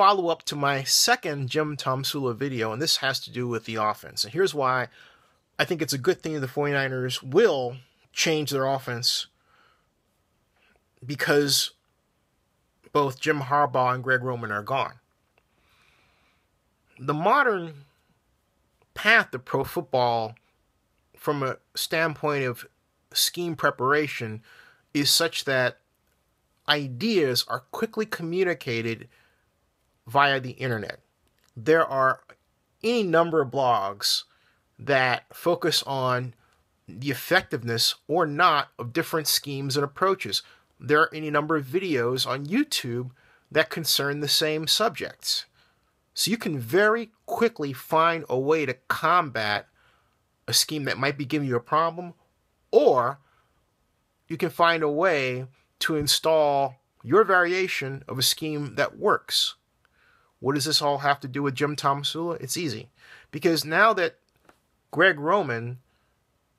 follow-up to my second Jim Tomsula video, and this has to do with the offense. And here's why I think it's a good thing the 49ers will change their offense, because both Jim Harbaugh and Greg Roman are gone. The modern path to pro football, from a standpoint of scheme preparation, is such that ideas are quickly communicated via the internet. There are any number of blogs that focus on the effectiveness or not of different schemes and approaches. There are any number of videos on YouTube that concern the same subjects. So you can very quickly find a way to combat a scheme that might be giving you a problem, or you can find a way to install your variation of a scheme that works. What does this all have to do with Jim Tomsula? It's easy. Because now that Greg Roman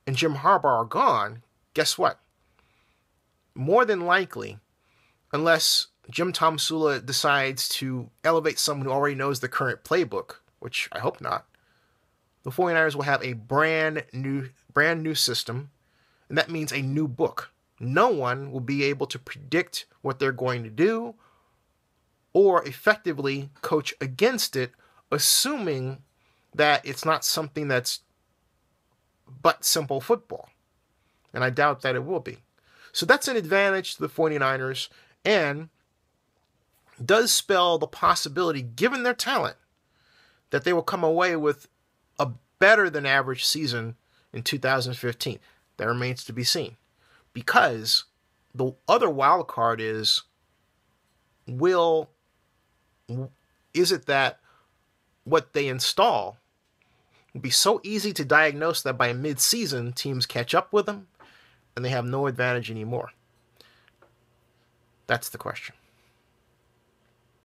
and Jim Harbaugh are gone, guess what? More than likely, unless Jim Tomsula decides to elevate someone who already knows the current playbook, which I hope not, the 49ers will have a brand new system, and that means a new book. No one will be able to predict what they're going to do or effectively coach against it, assuming that it's not something that's but simple football. And I doubt that it will be. So that's an advantage to the 49ers, and does spell the possibility, given their talent, that they will come away with a better than average season in 2015. That remains to be seen. Because the other wild card is it that what they install will be so easy to diagnose that by mid-season teams catch up with them and they have no advantage anymore? That's the question.